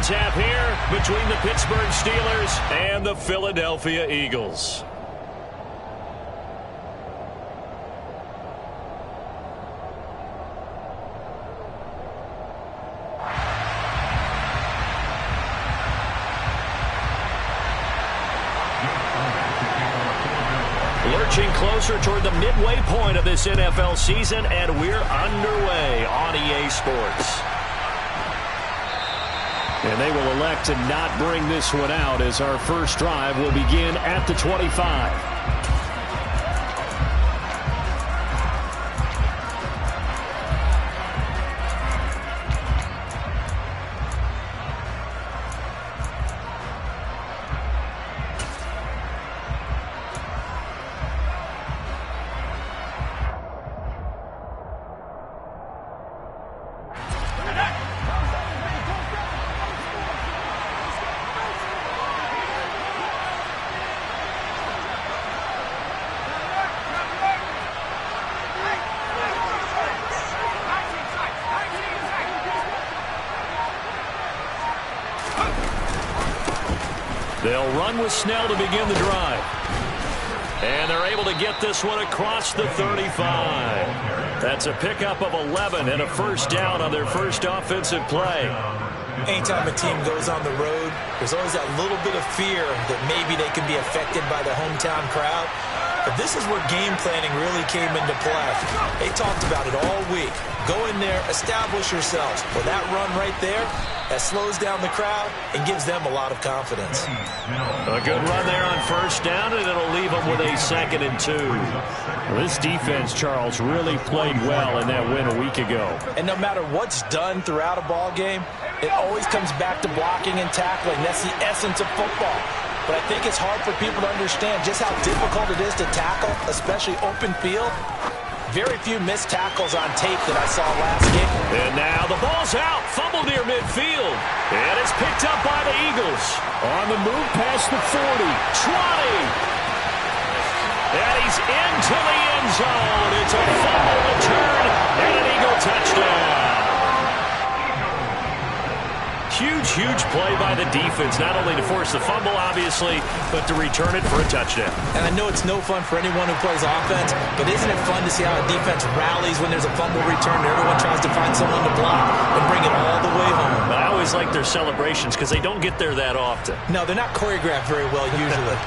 tap here between the Pittsburgh Steelers and the Philadelphia Eagles. Lurching closer toward the midway point of this NFL season, and we're underway on EA Sports. And they will elect to not bring this one out as our first drive will begin at the 25. They'll run with Snell to begin the drive. And they're able to get this one across the 35. That's a pickup of 11 and a first down on their first offensive play. Anytime a team goes on the road, there's always that little bit of fear that maybe they can be affected by the hometown crowd. But this is where game planning really came into play. They talked about it all week. Go in there, establish yourselves. Well, that run right there, that slows down the crowd and gives them a lot of confidence. A good run there on first down, and it'll leave them with a 2nd and 2. Well, this defense, Charles, really played well in that win a week ago. And no matter what's done throughout a ball game, it always comes back to blocking and tackling. That's the essence of football. But I think it's hard for people to understand just how difficult it is to tackle, especially open field. Very few missed tackles on tape that I saw last game. And now the ball's out. Fumble near midfield. And it's picked up by the Eagles. On the move past the 40. 20. And he's into the end zone. It's a fumble return and an Eagle touchdown. Huge play by the defense, not only to force the fumble, obviously, but to return it for a touchdown. And I know it's no fun for anyone who plays offense, but isn't it fun to see how a defense rallies when there's a fumble return and everyone tries to find someone to block and bring it all the way home? But I always like their celebrations because they don't get there that often. No, they're not choreographed very well usually.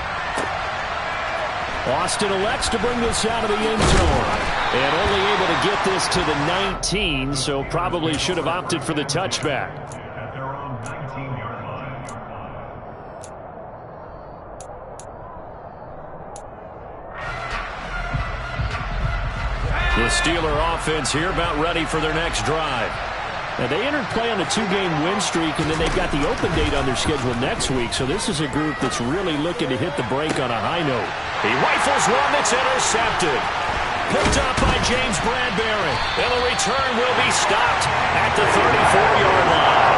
Austin elects to bring this out of the end zone. And only able to get this to the 19, so probably should have opted for the touchback. The Steeler offense here about ready for their next drive. Now, they entered play on a 2-game win streak, and then they've got the open date on their schedule next week. So this is a group that's really looking to hit the break on a high note. He rifles one that's intercepted. Picked up by James Bradbury. And the return will be stopped at the 34-yard line.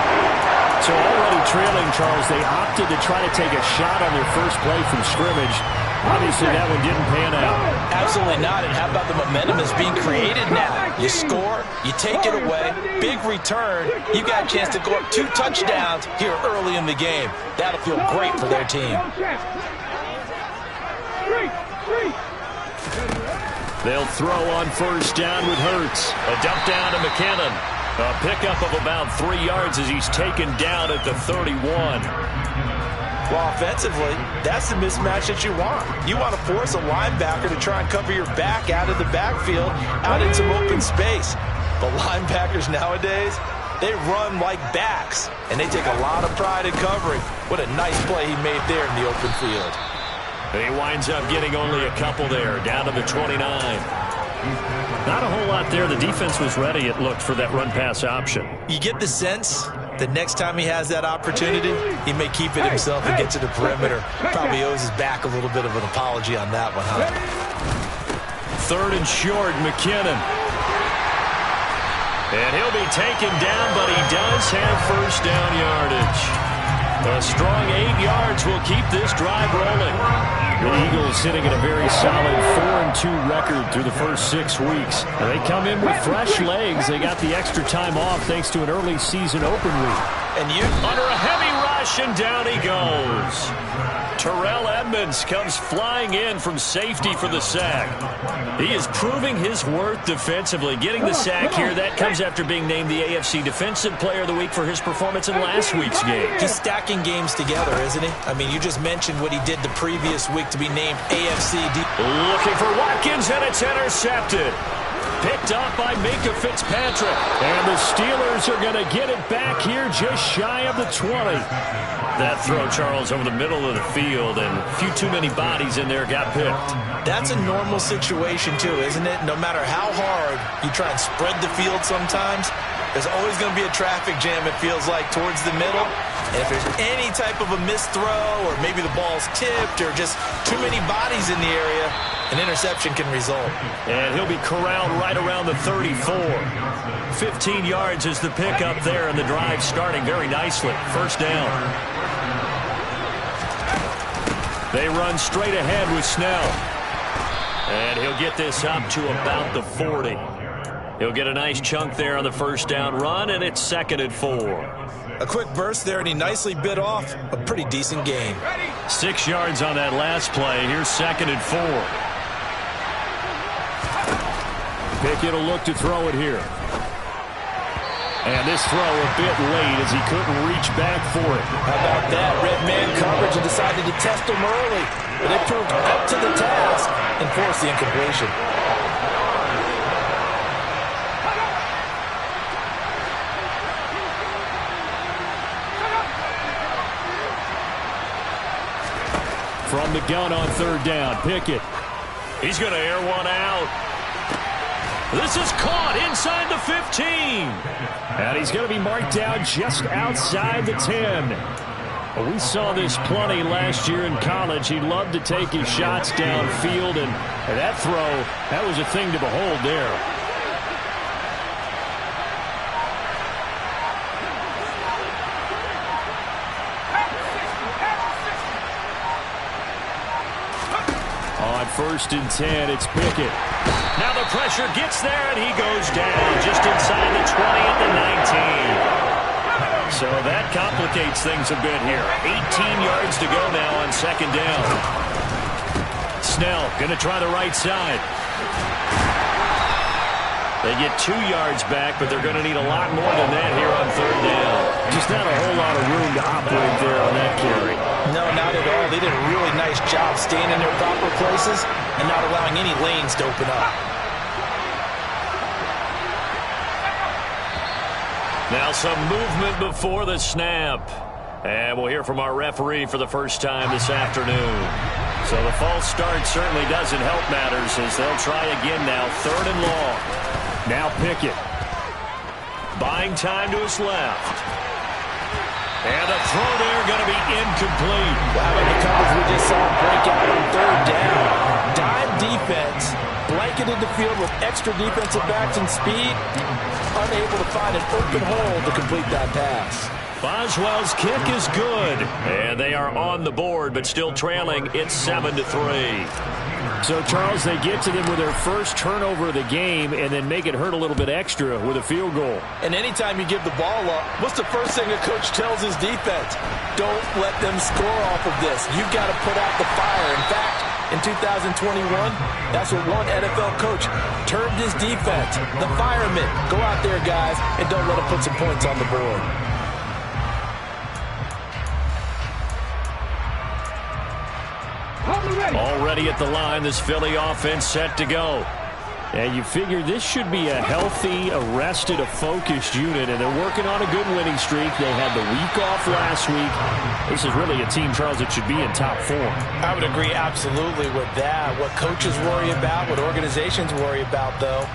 So already trailing, Charles, they opted to try to take a shot on their first play from scrimmage. Obviously, that one didn't pan out. Absolutely not. And how about the momentum that's being created now? You score, you take it away, big return. You got a chance to go up 2 touchdowns here early in the game. That'll feel great for their team. They'll throw on first down with Hurts. A dump down to McKinnon. A pickup of about 3 yards as he's taken down at the 31. Well, offensively, that's the mismatch that you want. You want to force a linebacker to try and cover your back out of the backfield, out in some open space. But linebackers nowadays, they run like backs, and they take a lot of pride in covering. What a nice play he made there in the open field. He winds up getting only a couple there, down to the 29. Not a whole lot there. The defense was ready, it looked, for that run-pass option. You get the sense that next time he has that opportunity, he may keep it himself and get to the perimeter. Probably owes his back a little bit of an apology on that one, huh? 3rd and short, McKinnon. And he'll be taken down, but he does have first down yardage. A strong 8 yards will keep this drive rolling. The Eagles sitting at a very solid 4-2 record through the first 6 weeks. They come in with fresh legs. They got the extra time off thanks to an early season open week. And you under a heavy rush, and down he goes. Terrell Edmonds comes flying in from safety for the sack. He is proving his worth defensively. Getting the sack here, that comes after being named the AFC Defensive Player of the Week for his performance in last week's game. He's stacking games together, isn't he? I mean, you just mentioned what he did the previous week to be named AFC. Looking for Watkins, and it's intercepted. Picked up by Minka Fitzpatrick. And the Steelers are going to get it back here just shy of the 20. That throw, Charles, over the middle of the field, and a few too many bodies in there got picked. That's a normal situation, too, isn't it? No matter how hard you try and spread the field sometimes, there's always going to be a traffic jam, it feels like, towards the middle. And if there's any type of a missed throw, or maybe the ball's tipped, or just too many bodies in the area, an interception can result. And he'll be corralled right around the 34. 15 yards is the pickup there, and the drive starting very nicely. First down. They run straight ahead with Snell. And he'll get this up to about the 40. He'll get a nice chunk there on the first down run, and it's 2nd and 4. A quick burst there, and he nicely bit off a pretty decent gain. 6 yards on that last play. Here's 2nd and 4. Pickett will look to throw it here. And this throw a bit late as he couldn't reach back for it. How about that? Red man coverage and decided to test him early. But they proved up to the task and forced the incompletion. From the gun on 3rd down, Pickett. He's going to air one out. This is caught inside the 15. And he's going to be marked down just outside the 10. Well, we saw this plenty last year in college. He loved to take his shots downfield, and that throw, that was a thing to behold there. On 1st and 10, it's Pickett. Now the pressure gets there, and he goes down just inside the 20 at the 19. So that complicates things a bit here. 18 yards to go now on 2nd down. Snell going to try the right side. They get 2 yards back, but they're going to need a lot more than that here on 3rd down. Just not a whole lot of room to operate there on that carry. No, not at all. They did a really nice job staying in their proper places and not allowing any lanes to open up. Now some movement before the snap. And we'll hear from our referee for the first time this afternoon. So the false start certainly doesn't help matters as they'll try again now. 3rd and long. Now Pickett. Buying time to his left. And the throw there going to be incomplete. Wow, in the coverage we just saw break out on 3rd down. Dime defense, blanketed the field with extra defensive backs and speed. Unable to find an open hole to complete that pass. Boswell's kick is good. And they are on the board, but still trailing. It's 7-3. So, Charles, they get to them with their first turnover of the game and then make it hurt a little bit extra with a field goal. And anytime you give the ball up, what's the first thing a coach tells his defense? Don't let them score off of this. You've got to put out the fire. In fact, in 2021, that's what one NFL coach termed his defense. The firemen. Go out there, guys, and don't let them put some points on the board. Already at the line, this Philly offense set to go. And you figure this should be a healthy, a focused unit, and they're working on a good winning streak. They had the week off last week. This is really a team, Charles, that should be in top form. I would agree absolutely with that. What coaches worry about, what organizations worry about, though,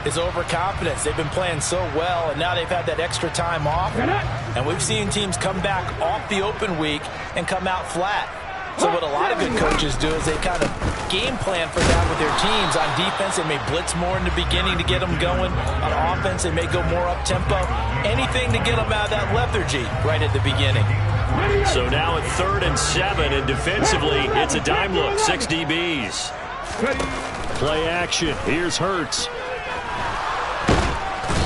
is overconfidence. They've been playing so well, and now they've had that extra time off. And we've seen teams come back off the open week and come out flat. So what a lot of good coaches do is they kind of game plan for that with their teams. On defense, they may blitz more in the beginning to get them going. On offense, they may go more up-tempo. Anything to get them out of that lethargy right at the beginning. So now at 3rd and 7, and defensively, it's a dime look. 6 DBs. Play action. Here's Hurts.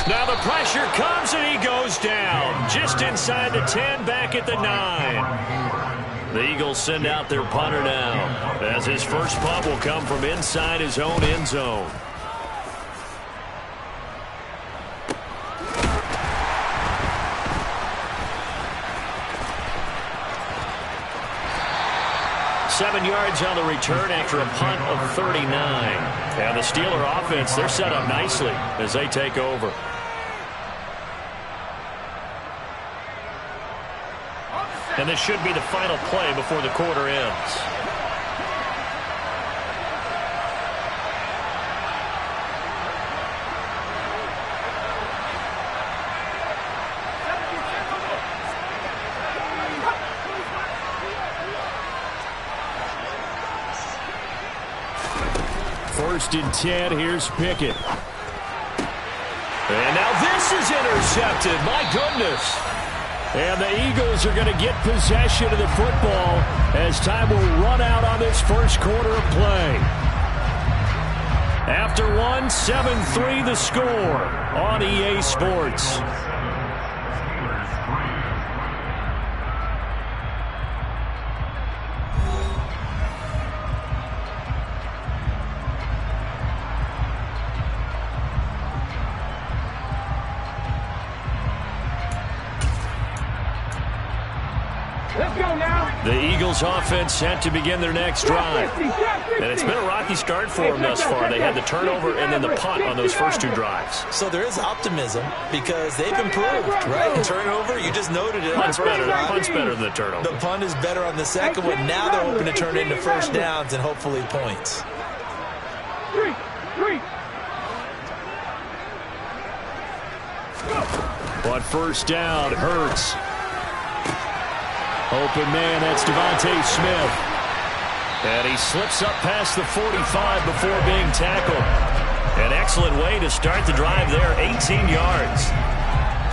Now the pressure comes and he goes down. Just inside the 10, back at the 9. The Eagles send out their punter now, as his first punt will come from inside his own end zone. Seven yards on the return after a punt of 39. And the Steeler offense, they're set up nicely as they take over. And this should be the final play before the quarter ends. First and 10, here's Pickett. And now this is intercepted. My goodness. And the Eagles are going to get possession of the football as time will run out on this first quarter of play. After one, 7-3 the score on EA Sports. The Eagles offense set to begin their next drive. And it's been a rocky start for them thus far. They had the turnover and then the punt on those first two drives. So there is optimism because they've improved, right? The turnover, you just noted it. Punt's better than the turnover. The punt is better on the second one. Now they're hoping to turn into first downs and hopefully points. But first down, Hurts. Open man, that's Devontae Smith. And he slips up past the 45 before being tackled. An excellent way to start the drive there, 18 yards.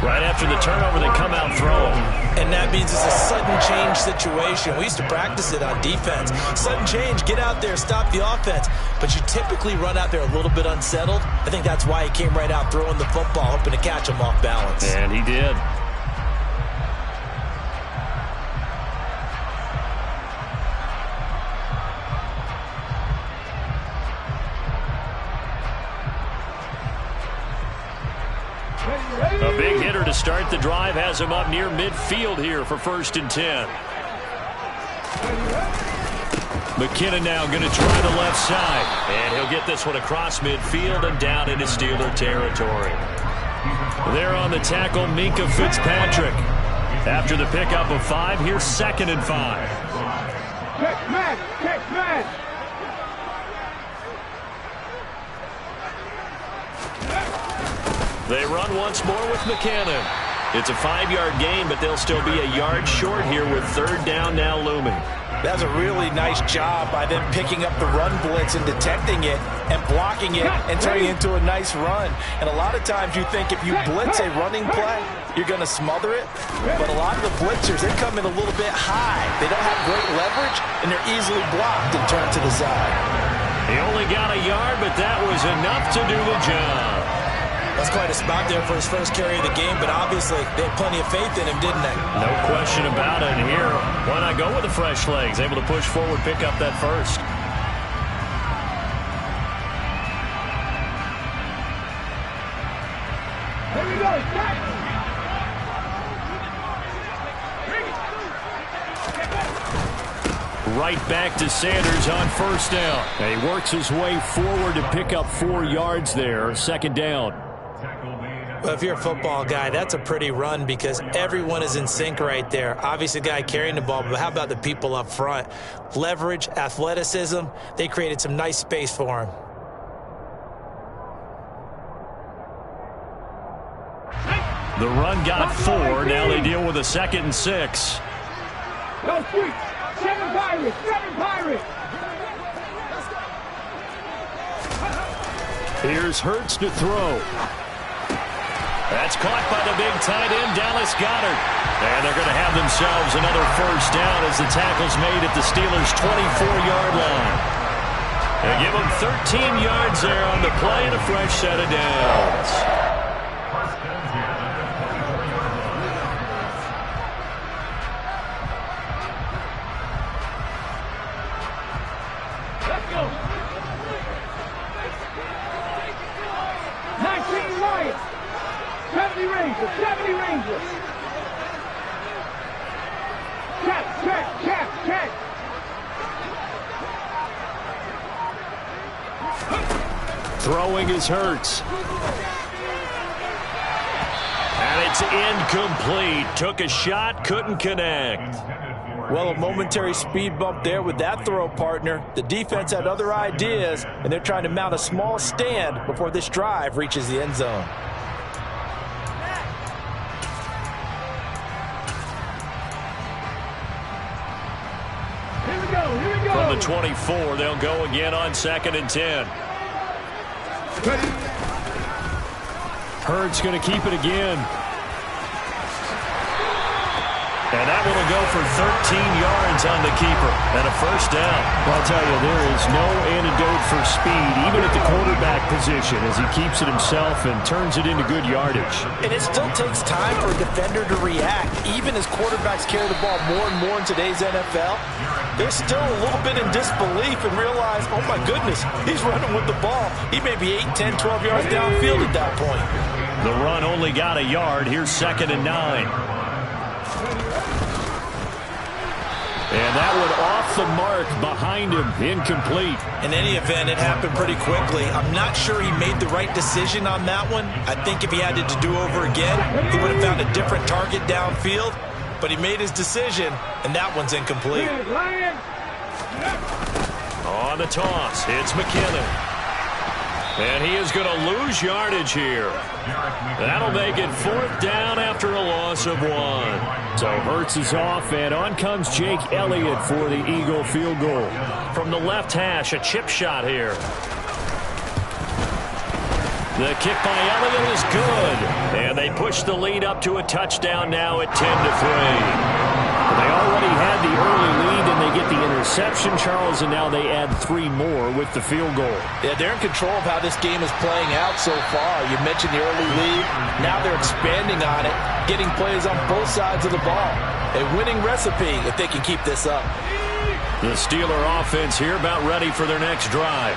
Right after the turnover, they come out throwing. And that means it's a sudden change situation. We used to practice it on defense. Sudden change, get out there, stop the offense. But you typically run out there a little bit unsettled. I think that's why he came right out throwing the football, hoping to catch him off balance. And he did. A big hitter to start the drive has him up near midfield here for first and 10. McKinnon now going to try the left side. And he'll get this one across midfield and down into Steeler territory. There on the tackle, Minkah Fitzpatrick. After the pickup of 5, here's second and 5. Catch man. They run once more with McKinnon. It's a 5-yard gain, but they'll still be a yard short here with third down now looming. That's a really nice job by them picking up the run blitz and detecting it and blocking it and turning it into a nice run. And a lot of times you think if you blitz a running play, you're going to smother it. But a lot of the blitzers, they come in a little bit high. They don't have great leverage, and they're easily blocked and turned to the side. He only got a yard, but that was enough to do the job. That's quite a spot there for his first carry of the game, but obviously they had plenty of faith in him, didn't they? No question about it. And here, why not go with the fresh legs? Able to push forward, pick up that first. Here we go. Right back to Sanders on first down. And he works his way forward to pick up 4 yards there. Second down. Well, if you're a football guy, that's a pretty run because everyone is in sync right there. Obviously, the guy carrying the ball, but how about the people up front? Leverage, athleticism, they created some nice space for him. The run got 4. Now they deal with a 2nd and 6. No sweep. 7 Pirates. Here's Hurts to throw. That's caught by the big tight end, Dallas Goedert. And they're going to have themselves another first down as the tackle's made at the Steelers' 24-yard line. They give them 13 yards there on the play and a fresh set of downs. Check. Throwing is Hurts. And it's incomplete. Took a shot, couldn't connect. Well, a momentary speed bump there with that throw, partner. The defense had other ideas, and they're trying to mount a small stand before this drive reaches the end zone. Here we go. From the 24, they'll go again on 2nd and 10. Hurts going to keep it again. And that one will go for 13 yards on the keeper and a first down. I'll tell you, there is no antidote for speed, even at the quarterback position, as he keeps it himself and turns it into good yardage. And it still takes time for a defender to react. Even as quarterbacks carry the ball more and more in today's NFL, they're still a little bit in disbelief and realize, oh my goodness, he's running with the ball. He may be 8, 10, 12 yards downfield at that point. The run only got a yard. Here's 2nd and 9. And that one off the mark behind him, incomplete. In any event, it happened pretty quickly. I'm not sure he made the right decision on that one. I think if he had to do over again, he would have found a different target downfield. But he made his decision, and that one's incomplete. On the toss, it's McKinnon. And he is going to lose yardage here. That'll make it 4th down after a loss of 1. So Hurts is off, and on comes Jake Elliott for the Eagle field goal. From the left hash, a chip shot here. The kick by Elliott is good. And they push the lead up to a touchdown now at 10-3. They already had the early lead, and they get the interception, Charles, and now they add 3 more with the field goal. Yeah, they're in control of how this game is playing out so far. You mentioned the early lead. Now they're expanding on it, getting plays on both sides of the ball. A winning recipe if they can keep this up. The Steeler offense here about ready for their next drive.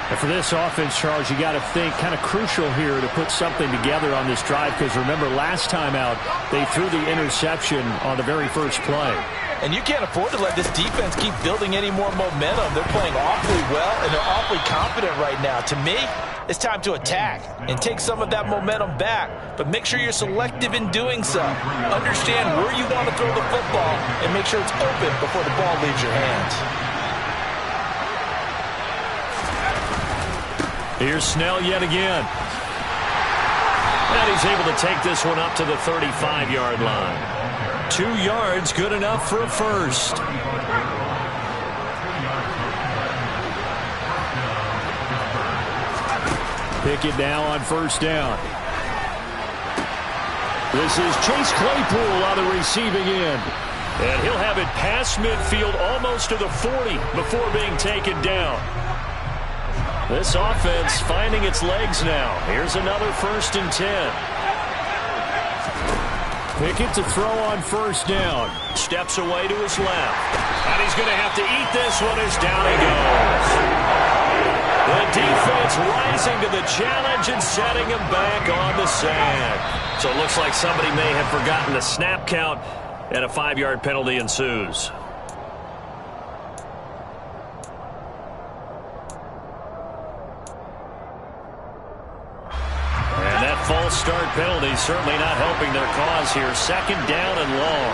And for this offense, Charles, you got to think kind of crucial here to put something together on this drive, because remember last time out they threw the interception on the very first play. And you can't afford to let this defense keep building any more momentum. They're playing awfully well, and they're awfully confident right now. To me, it's time to attack and take some of that momentum back. But make sure you're selective in doing so. Understand where you want to throw the football and make sure it's open before the ball leaves your hands. Here's Snell yet again. And he's able to take this one up to the 35-yard line. 2 yards, good enough for a first. Pickett now on 1st down. This is Chase Claypool on the receiving end. And he'll have it past midfield almost to the 40 before being taken down. This offense finding its legs now. Here's another 1st and 10. Pickett to throw on 1st down. Steps away to his left. And he's going to have to eat this one as down he goes. The defense rising to the challenge and setting him back on the sand. So it looks like somebody may have forgotten the snap count, and a 5-yard penalty ensues. False start penalty certainly not helping their cause here. 2nd down and long.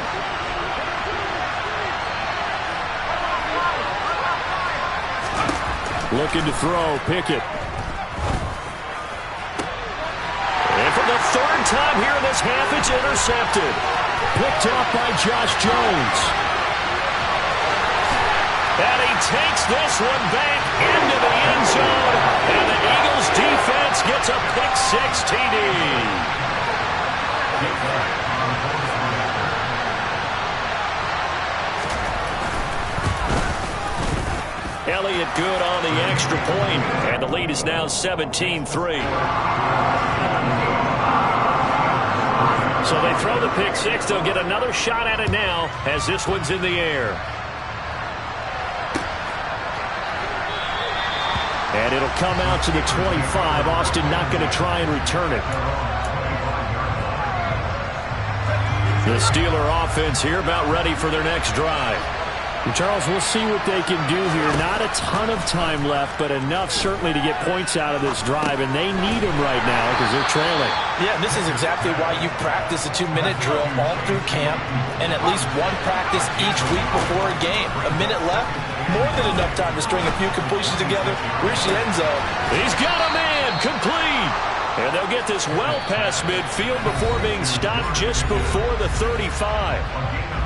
Looking to throw, Pickett. And for the 3rd time here in this half, it's intercepted. Picked up by Josh Jones. And he takes this one back into the end zone. And the Eagles defense gets a pick-6 TD. Elliott good on the extra point, and the lead is now 17-3. So they throw the pick-6. They'll get another shot at it now as this one's in the air. And it'll come out to the 25. Austin not going to try and return it. The Steeler offense here about ready for their next drive. Charles, we'll see what they can do here. Not a ton of time left, but enough certainly to get points out of this drive, and they need them right now because they're trailing. Yeah, this is exactly why you practice a 2-minute drill all through camp and at least one practice each week before a game. A minute left, more than enough time to string a few completions together, reach the end zone. He's got a man, complete. And they'll get this well past midfield before being stopped just before the 35.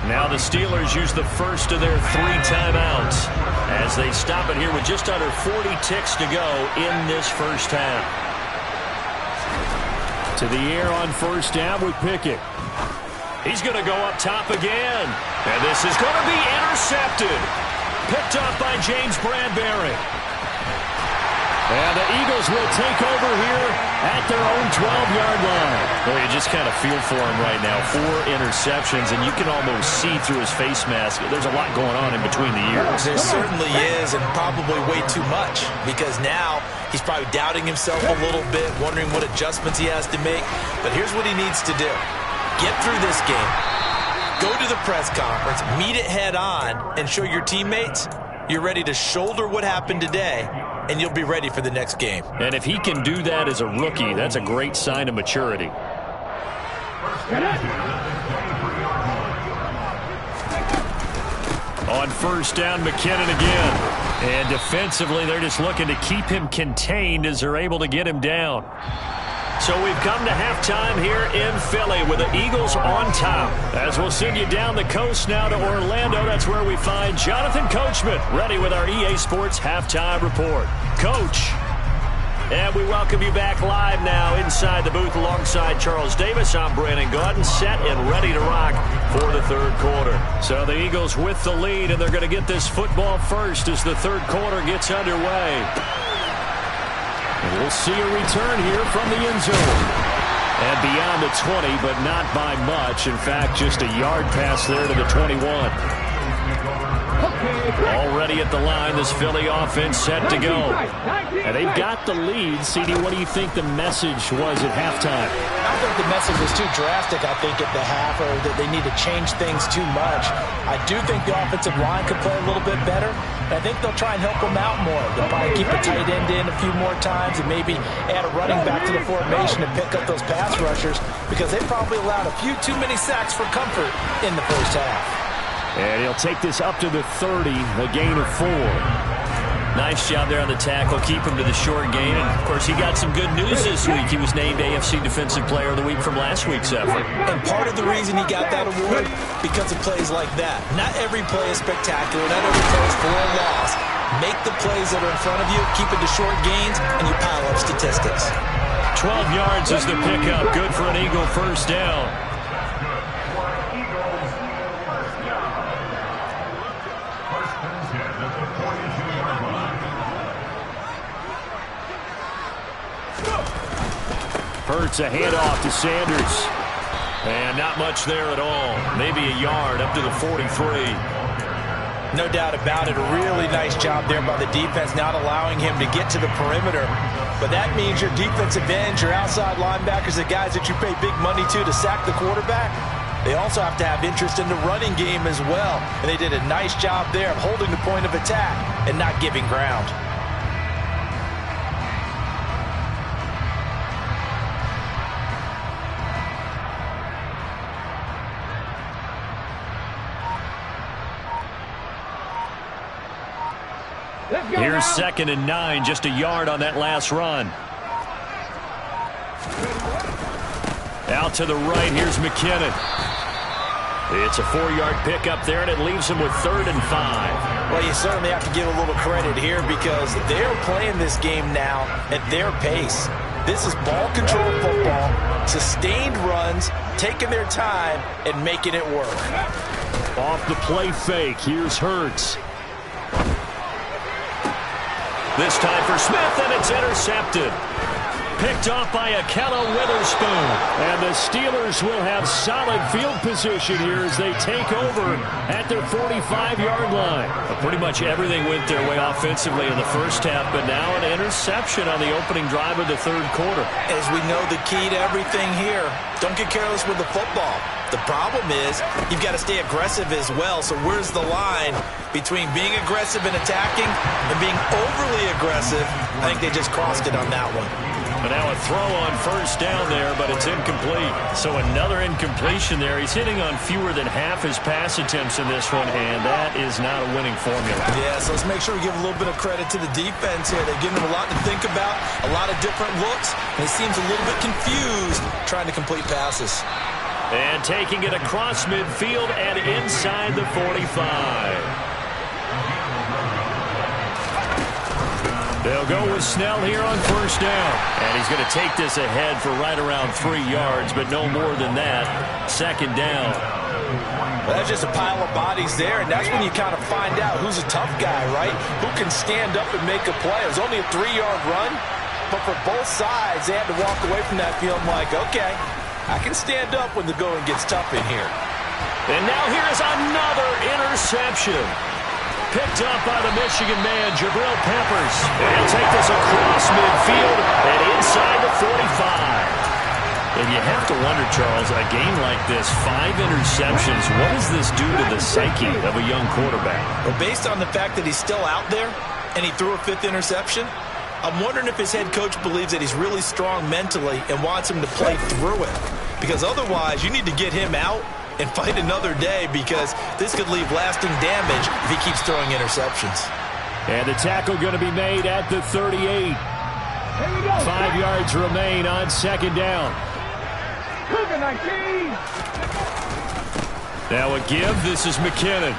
Now the Steelers use the first of their 3 timeouts as they stop it here with just under 40 ticks to go in this first half. To the air on first down with Pickett. He's going to go up top again. And this is going to be intercepted. Picked up by James Bradbury. And the Eagles will take over here at their own 12-yard line. Well, you just kind of feel for him right now. 4 interceptions, and you can almost see through his face mask. There's a lot going on in between the ears. There certainly is, and probably way too much, because now he's probably doubting himself a little bit, wondering what adjustments he has to make. But here's what he needs to do. Get through this game. Go to the press conference, meet it head on, and show your teammates you're ready to shoulder what happened today, and you'll be ready for the next game. And if he can do that as a rookie, that's a great sign of maturity. On first down, McKinnon again. And defensively, they're just looking to keep him contained as they're able to get him down. So we've come to halftime here in Philly with the Eagles on top. As we'll send you down the coast now to Orlando, that's where we find Jonathan Coachman ready with our EA Sports Halftime Report. Coach. And we welcome you back live now inside the booth alongside Charles Davis. I'm Brandon Gaudin, set and ready to rock for the third quarter. So the Eagles with the lead, and they're going to get this football first as the third quarter gets underway. And we'll see a return here from the end zone. And beyond the 20, but not by much. In fact, just a yard pass there to the 21. Already at the line, this Philly offense set to go. And they've got the lead. CD, what do you think the message was at halftime? I think the message was too drastic, I think, at the half, or that they need to change things too much. I do think the offensive line could play a little bit better. I think they'll try and help them out more. They'll probably keep a tight end in a few more times and maybe add a running back to the formation to pick up those pass rushers, because they probably allowed a few too many sacks for comfort in the first half. And he'll take this up to the 30, a gain of 4. Nice job there on the tackle. Keep him to the short gain. And, of course, he got some good news this week. He was named AFC Defensive Player of the Week from last week's effort. And part of the reason he got that award, because of plays like that. Not every play is spectacular. Not every play is for a loss. Make the plays that are in front of you, keep it to short gains, and you pile up statistics. 12 yards is the pickup. Good for an Eagle first down. Hurts a handoff to Sanders. And not much there at all. Maybe a yard up to the 43. No doubt about it. A really nice job there by the defense, not allowing him to get to the perimeter. But that means your defensive ends, your outside linebackers, the guys that you pay big money to sack the quarterback, they also have to have interest in the running game as well. And they did a nice job there of holding the point of attack and not giving ground. Here's 2nd and 9, just a yard on that last run. Out to the right, here's McKinnon. It's a 4-yard pickup there, and it leaves him with 3rd and 5. Well, you certainly have to give a little credit here, because they're playing this game now at their pace. This is ball control football, sustained runs, taking their time, and making it work. Off the play fake, here's Hurts. This time for Smith, and it's intercepted. picked off by Akella Witherspoon. And the Steelers will have solid field position here as they take over at their 45-yard line. Pretty much everything went their way offensively in the first half, but now an interception on the opening drive of the third quarter. As we know, the key to everything here, don't get careless with the football. The problem is you've got to stay aggressive as well. So where's the line between being aggressive and attacking and being overly aggressive? I think they just crossed it on that one. But now a throw on first down there, but it's incomplete. So another incompletion there. He's hitting on fewer than half his pass attempts in this one, and that is not a winning formula. Yeah, so let's make sure we give a little bit of credit to the defense here. They've given them a lot to think about, a lot of different looks, and he seems a little bit confused trying to complete passes. And taking it across midfield and inside the 45. They'll go with Snell here on first down. And he's going to take this ahead for right around 3 yards, but no more than that. Second down. Well, that's just a pile of bodies there, and that's when you kind of find out who's a tough guy, right? Who can stand up and make a play. It was only a 3-yard run, but for both sides, they had to walk away from that field like, okay, I can stand up when the going gets tough in here. And now here's another interception. Picked up by the Michigan man, Jabril Peppers. And he'll take this across midfield and inside the 45. And you have to wonder, Charles, a game like this, 5 interceptions, what does this do to the psyche of a young quarterback? Well, based on the fact that he's still out there and he threw a 5th interception, I'm wondering if his head coach believes that he's really strong mentally and wants him to play through it. Because otherwise, you need to get him out and fight another day, because this could leave lasting damage if he keeps throwing interceptions. And the tackle going to be made at the 38. 5 yards remain on second down. Now a give. This is McKinnon.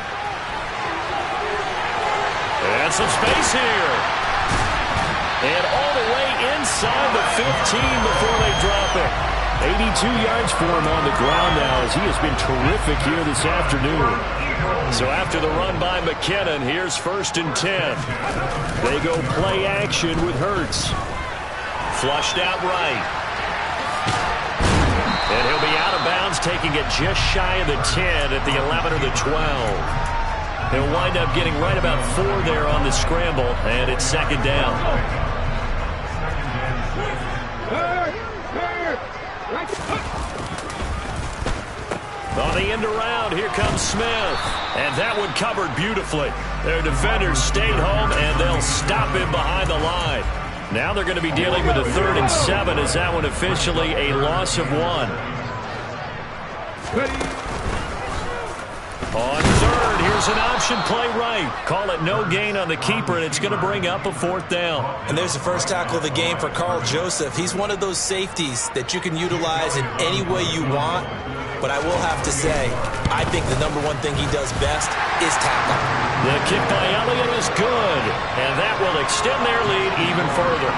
And some space here. And all the way inside the 15 before they drop it. 82 yards for him on the ground now, as he has been terrific here this afternoon. So after the run by McKinnon, here's 1st and 10. They go play action with Hurts. Flushed out right. And he'll be out of bounds, taking it just shy of the 10 at the 11 or the 12. He'll wind up getting right about 4 there on the scramble, and it's second down. On the end around, here comes Smith. And that one covered beautifully. Their defenders stayed home, and they'll stop him behind the line. Now they're going to be dealing with a 3rd and 7 as that one officially a loss of 1. On 3rd, here's an option play right. Call it no gain on the keeper, and it's going to bring up a 4th down. And there's the first tackle of the game for Carl Joseph. He's one of those safeties that you can utilize in any way you want. But I will have to say, I think the number one thing he does best is tackle. The kick by Elliott is good, and that will extend their lead even further.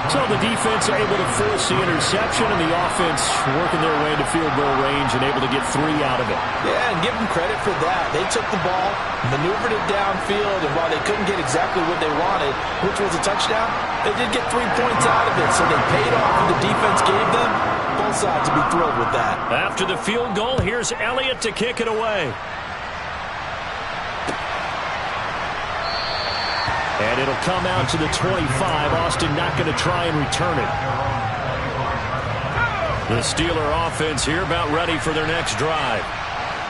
So the defense able to force the interception, and the offense working their way to field goal range and able to get 3 out of it. Yeah, and give them credit for that. They took the ball, maneuvered it downfield, and while they couldn't get exactly what they wanted, which was a touchdown, they did get 3 points out of it, so they paid off what the defense gave them. Both sides will be thrilled with that. After the field goal, here's Elliott to kick it away. And it'll come out to the 25. Austin not going to try and return it. The Steeler offense here about ready for their next drive.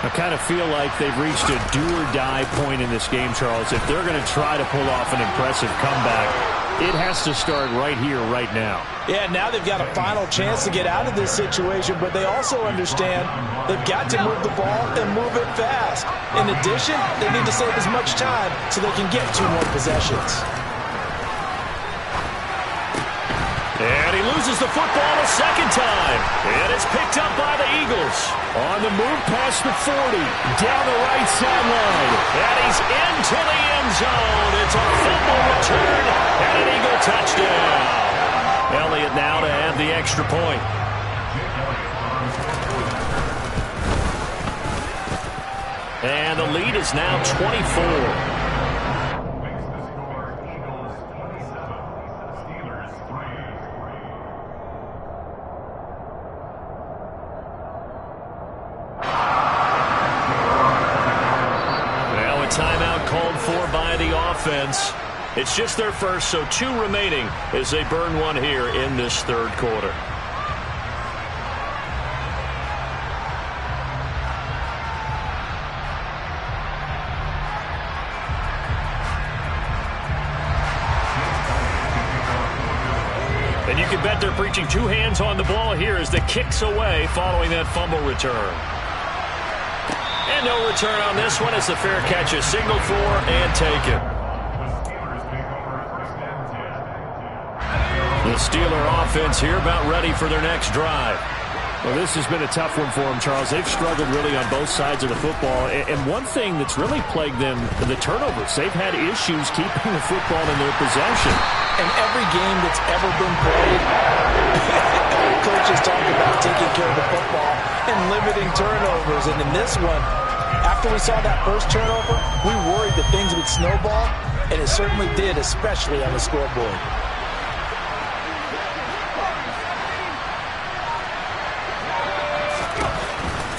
I kind of feel like they've reached a do-or-die point in this game, Charles. If they're going to try to pull off an impressive comeback, it has to start right here, right now. Yeah, now they've got a final chance to get out of this situation, but they also understand they've got to move the ball and move it fast. In addition, they need to save as much time so they can get 2 more possessions. And he loses the football a second time. And it's picked up by the Eagles. On the move past the 40. Down the right sideline. And he's into the end zone. It's a fumble return and an Eagle touchdown. Elliott now to add the extra point. And the lead is now 24. a timeout called for by the offense. It's just their first, so 2 remaining as they burn one here in this third quarter. And you can bet they're preaching 2 hands on the ball here as the kick's away following that fumble return. And no return on this one as the fair catch is signaled for and taken. The Steeler offense here about ready for their next drive. Well, this has been a tough one for them, Charles. They've struggled really on both sides of the football. And one thing that's really plagued them, the turnovers. They've had issues keeping the football in their possession. And every game that's ever been played, coaches talk about taking care of the football and limiting turnovers. And in this one, after we saw that first turnover, we worried that things would snowball, and it certainly did, especially on the scoreboard.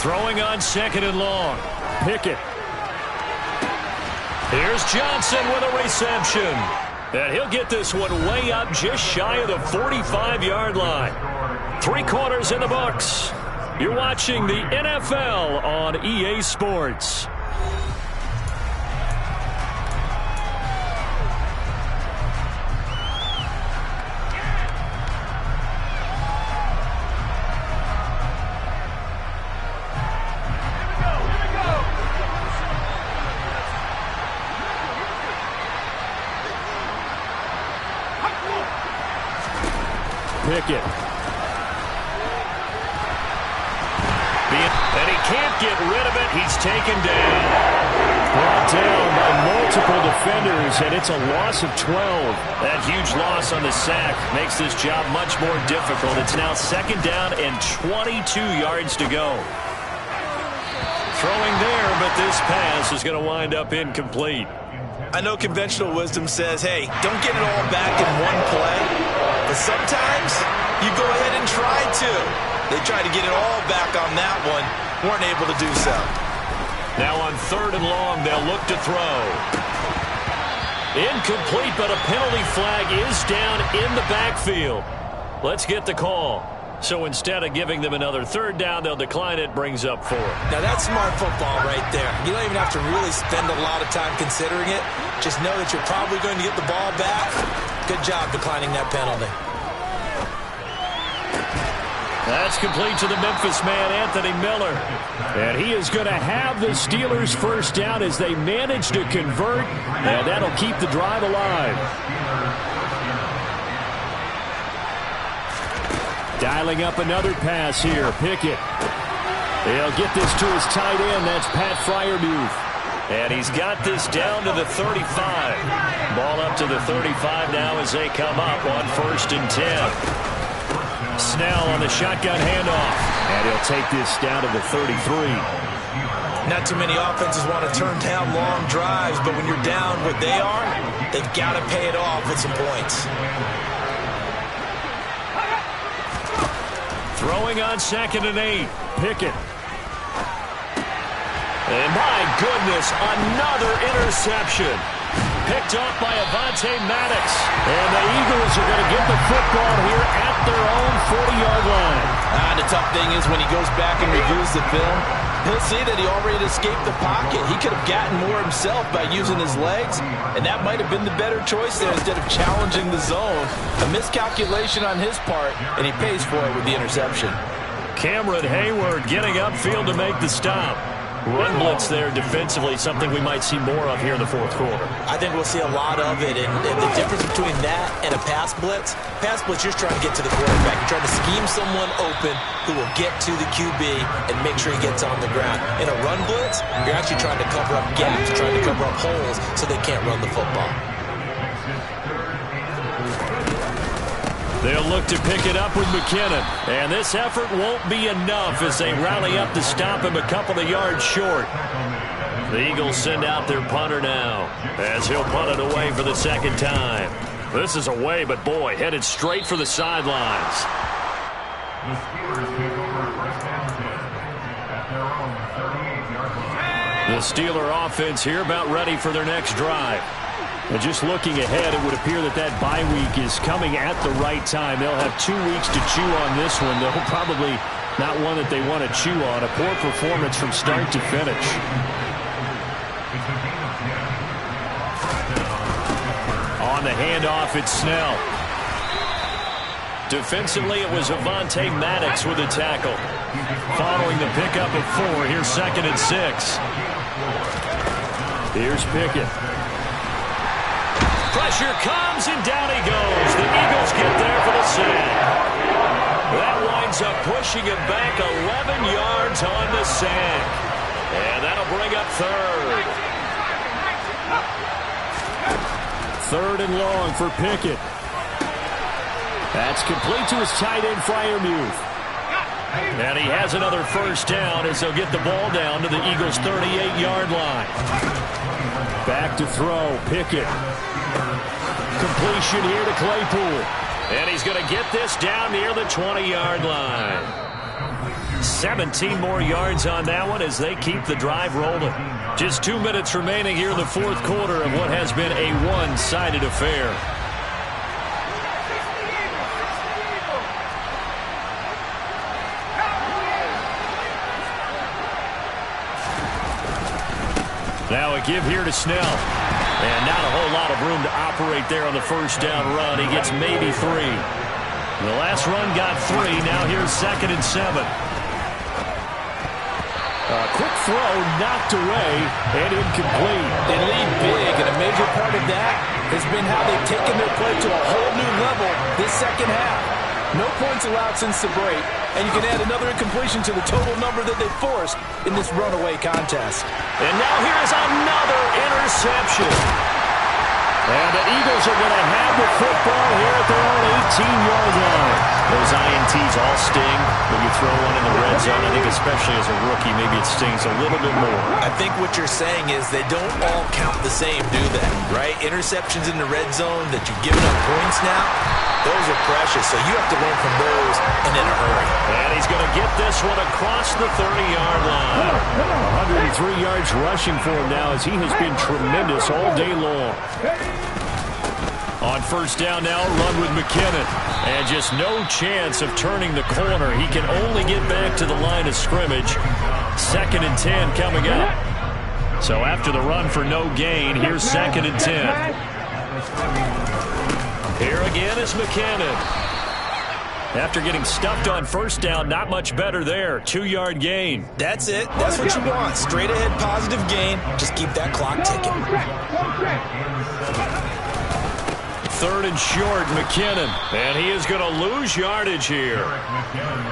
Throwing on 2nd and long. Pickett. Here's Johnson with a reception. And he'll get this one way up just shy of the 45-yard line. 3 quarters in the books. You're watching the NFL on EA Sports. Pickett. And he can't get rid of it. He's taken down. Brought down by multiple defenders, and it's a loss of 12. That huge loss on the sack makes this job much more difficult. It's now 2nd down and 22 yards to go. Throwing there, but this pass is going to wind up incomplete. I know conventional wisdom says, hey, don't get it all back in one play. But sometimes you go ahead and try to. They tried to get it all back on that one. Weren't able to do so. Now on 3rd and long, they'll look to throw. Incomplete, but a penalty flag is down in the backfield. Let's get the call. So instead of giving them another 3rd down, they'll decline it, brings up 4. Now that's smart football right there. You don't even have to really spend a lot of time considering it. Just know that you're probably going to get the ball back. Good job declining that penalty. That's complete to the Memphis man, Anthony Miller. And he is going to have the Steelers' first down as they manage to convert, and that'll keep the drive alive. Dialing up another pass here. Pickett. He'll get this to his tight end. That's Pat Freiermuth. And he's got this down to the 35. Ball up to the 35 now as they come up on 1st and 10. Snell on the shotgun handoff. And he'll take this down to the 33. Not too many offenses want to turn down long drives, but when you're down what they are, they've got to pay it off with some points. Throwing on 2nd and 8. Pickett. And my goodness, another interception. Picked off by Avonte Maddox. And the Eagles are going to get the football here at their own 40-yard line. The tough thing is when he goes back and reviews the film, he'll see that he already escaped the pocket. He could have gotten more himself by using his legs, and that might have been the better choice there instead of challenging the zone. A miscalculation on his part, and he pays for it with the interception. Cameron Hayward getting upfield to make the stop. Run blitz there defensively, something we might see more of here in the 4th quarter. I think we'll see a lot of it, and the difference between that and a pass blitz, you're trying to get to the quarterback. You're trying to scheme someone open who will get to the QB and make sure he gets on the ground. In a run blitz, you're actually trying to cover up gaps, trying to cover up holes so they can't run the football. They'll look to pick it up with McKinnon. And this effort won't be enough as they rally up to stop him a couple of yards short. The Eagles send out their punter now as he'll punt it away for the 2nd time. This is away, but boy, headed straight for the sidelines. The Steelers take over first down at their own 38-yard line. The Steeler offense here about ready for their next drive. And just looking ahead, it would appear that that bye week is coming at the right time. They'll have 2 weeks to chew on this one, though probably not one that they want to chew on. A poor performance from start to finish. On the handoff, it's Snell. Defensively, it was Avonte Maddox with a tackle. Following the pickup of 4, here's 2nd and 6. Here's Pickett. Pressure comes, and down he goes. The Eagles get there for the sack. That winds up pushing him back 11 yards on the sack. And that'll bring up 3rd. 3rd and long for Pickett. That's complete to his tight end, Freiermuth. And he has another first down as they'll get the ball down to the Eagles' 38-yard line. Back to throw, Pickett. Completion here to Claypool. And he's going to get this down near the 20-yard line. 17 more yards on that one as they keep the drive rolling. Just 2 minutes remaining here in the 4th quarter of what has been a one-sided affair. Now a give here to Snell. And not a whole lot of room to operate there on the first down run. He gets maybe 3. The last run got 3. Now here's 2nd and 7. A quick throw knocked away and incomplete. They lead big, and a major part of that has been how they've taken their play to a whole new level this second half. No points allowed since the break, and you can add another incompletion to the total number that they forced in this runaway contest. And now here's another interception. And the Eagles are going to have the football here at their own 18-yard line. Those INTs all sting when you throw one in the red zone. I think especially as a rookie, maybe it stings a little bit more. I think what you're saying is they don't all count the same, do they? Right? Interceptions in the red zone that you've given up points now, those are precious, so you have to learn from those and in a hurry. And he's going to get this one across the 30-yard line. 103 yards rushing for him now as he has been tremendous all day long. On first down now, run with McKinnon. And just no chance of turning the corner. He can only get back to the line of scrimmage. 2nd and 10 coming up. So after the run for no gain, here's 2nd and 10. Here again is McKinnon. After getting stuffed on first down, not much better there. 2-yard gain. That's it. That's what you want. Straight ahead positive gain. Just keep that clock ticking. 3rd and short, McKinnon. And he is going to lose yardage here.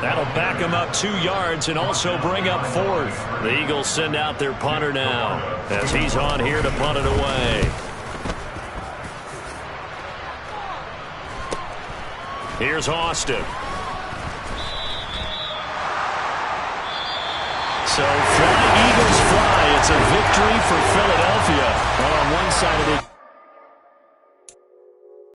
That'll back him up 2 yards and also bring up 4th. The Eagles send out their punter now as he's on here to punt it away. Here's Austin. So fly, Eagles fly. It's a victory for Philadelphia. Well, on one side of the